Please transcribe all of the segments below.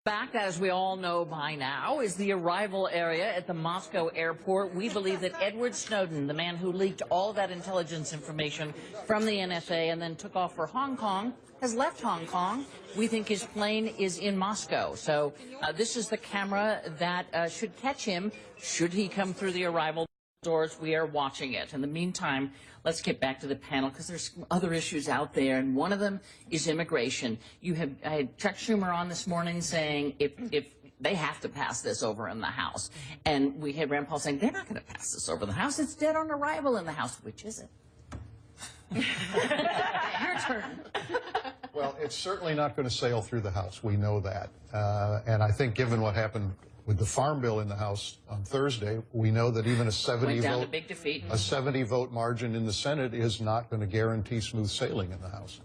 Back, as we all know by now, is the arrival area at the Moscow airport. We believe that Edward Snowden, the man who leaked all that intelligence information from the NSA and then took off for Hong Kong, has left Hong Kong. We think his plane is in Moscow. So this is the camera that should catch him should he come through the arrival doors. We are watching it. In the meantime, let's get back to the panel because there's other issues out there, and one of them is immigration. I had Chuck Schumer on this morning saying if they have to pass this over in the House, and we had Rand Paul saying they're not going to pass this over the House. It's dead on arrival in the House. Which is it? Your turn. Well, it's certainly not going to sail through the House. We know that, and I think given what happened with the Farm Bill in the House on Thursday, we know that even a 70-vote margin in the Senate is not going to guarantee smooth sailing in the House.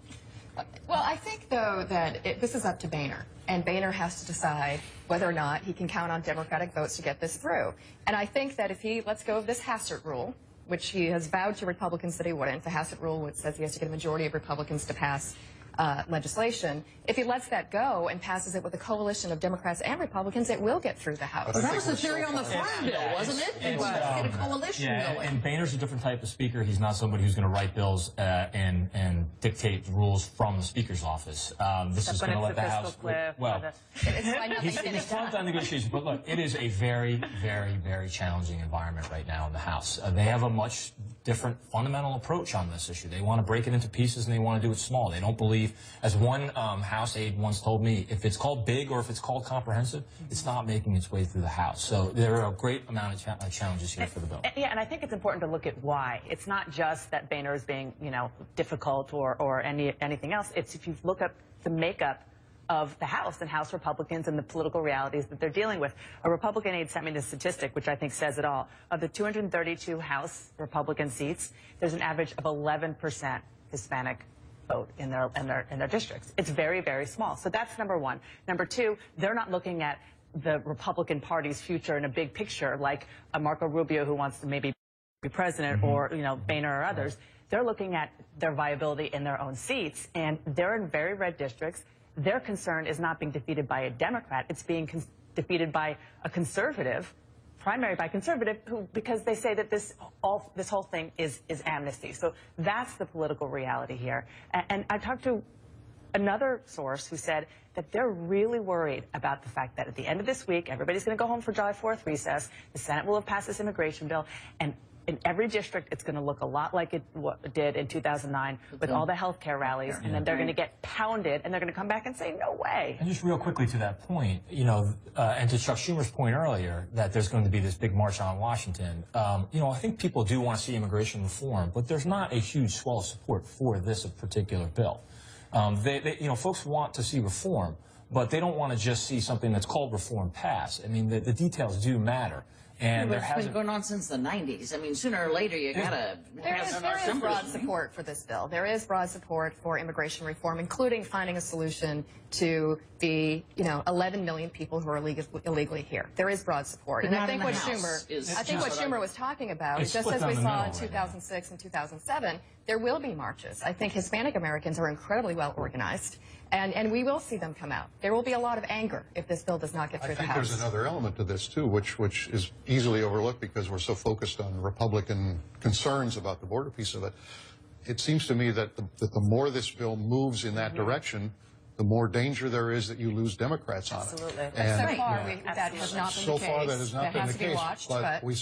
Well, I think, though, that this is up to Boehner, and Boehner has to decide whether or not he can count on Democratic votes to get this through. And I think that if he lets go of this Hassert rule, which he has vowed to Republicans that he wouldn't, the Hassert rule which says he has to get a majority of Republicans to pass legislation. If he lets that go and passes it with a coalition of Democrats and Republicans, it will get through the House. Well, that was the theory on the Farm Bill, wasn't it? It was get a coalition going. And Boehner's a different type of speaker. He's not somebody who's going to write bills and dictate rules from the Speaker's office. This is going to let the House. Well, he's prompt on negotiations, but look, it is a very, very, very challenging environment right now in the House. They have a much different fundamental approach on this issue. They want to break it into pieces and they want to do it small. They don't believe, as one House aide once told me, if it's called big or if it's called comprehensive, it's not making its way through the House. So there are a great amount of challenges here for the bill. Yeah, and I think it's important to look at why. It's not just that Boehner is being, difficult or anything else. It's if you look up the makeup of the House and House Republicans and the political realities that they're dealing with. A Republican aide sent me this statistic, which I think says it all. Of the 232 House Republican seats, there's an average of 11% Hispanic vote in their districts. It's very, very small. So that's number one. Number two, they're not looking at the Republican Party's future in a big picture, like a Marco Rubio who wants to maybe be president, or Boehner or others. They're looking at their viability in their own seats, and they're in very red districts. Their concern is not being defeated by a Democrat. It's being defeated by a conservative, primary by conservative, because they say that this whole thing is amnesty. So that's the political reality here. And I talked to another source who said that they're really worried about the fact that at the end of this week, everybody's going to go home for July 4th recess. The Senate will have passed this immigration bill, and in every district, it's going to look a lot like it did in 2009 with all the health care rallies, and then they're going to get pounded, and they're going to come back and say, no way. And just real quickly to that point, and to Chuck Schumer's point earlier, that there's going to be this big march on Washington, I think people do want to see immigration reform, but there's not a huge swell of support for this particular bill. Folks want to see reform, but they don't want to just see something that's called reform pass. I mean, the details do matter. And it's been going on since the 90s. I mean, sooner or later, you got to have some There is broad support for this bill. There is broad support for immigration reform, including finding a solution to the, 11 million people who are illegally here. There is broad support. And I think what Schumer was talking about, just as we saw in 2006 and 2007, there will be marches. I think Hispanic Americans are incredibly well organized, and we will see them come out. There will be a lot of anger if this bill does not get through the House. I think there's another element to this, too, which is easily overlooked because we're so focused on Republican concerns about the border piece of it. It seems to me that the more this bill moves in that direction, the more danger there is that you lose Democrats on it. Absolutely. And so far, that has not been the case. So far, that has not been the case. But we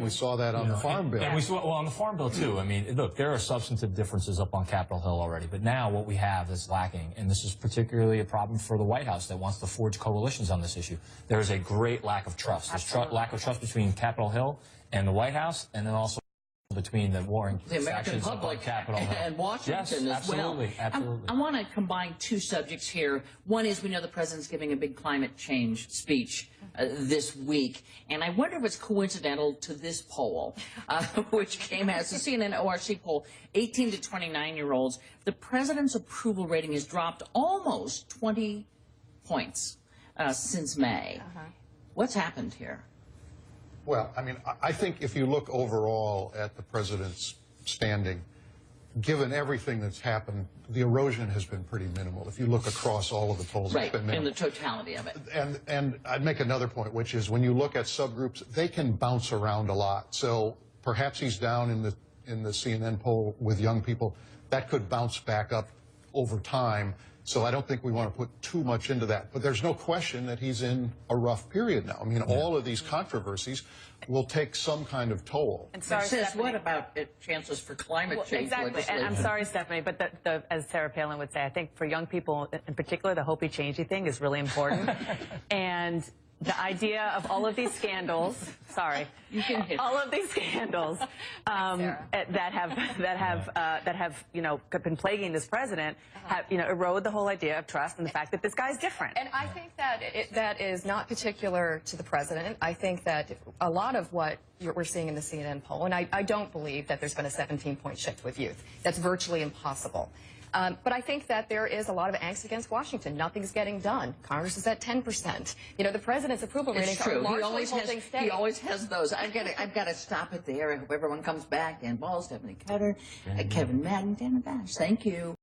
saw that on the Farm Bill. And we saw, on the Farm Bill, too. I mean, look, there are substantive differences up on Capitol Hill already. But now what we have is lacking. And this is particularly a problem for the White House that wants to forge coalitions on this issue. There is a great lack of trust. There's lack of trust between Capitol Hill and the White House, and then also between the warring American public and Washington as well. Absolutely. I want to combine two subjects here. One is we know the president's giving a big climate change speech this week, and I wonder if it's coincidental to this poll, which came as a CNN ORC poll, 18 to 29-year-olds. The president's approval rating has dropped almost 20 points since May. What's happened here? Well, I mean, I think if you look overall at the president's standing, given everything that's happened, the erosion has been pretty minimal. If you look across all of the polls, right, it's been minimal. in the totality of it. And I'd make another point, which is when you look at subgroups, they can bounce around a lot. So perhaps he's down in the CNN poll with young people. That could bounce back up over time. So I don't think we want to put too much into that. But there's no question that he's in a rough period now. I mean, all of these controversies will take some kind of toll. And sorry, says Stephanie, what about chances for climate change exactly. legislation? And I'm sorry, Stephanie, but as Sarah Palin would say, I think for young people in particular, the hopey changey thing is really important. And the idea of all of these scandals, sorry, you can hit all of these scandals that have been plaguing this president have erode the whole idea of trust and the fact that this guy's different. And I think that that is not particular to the president. I think that a lot of what we're seeing in the CNN poll, and I don't believe that there's been a 17-point shift with youth. That's virtually impossible. But I think that there is a lot of angst against Washington. Nothing's getting done. Congress is at 10%. You know, the president's approval ratings are largely holding steady. He always has those. I've got to stop it there. I hope everyone comes back. Dan Ball, Stephanie Cutter, Kevin Madden, Dan Bash. Thank you.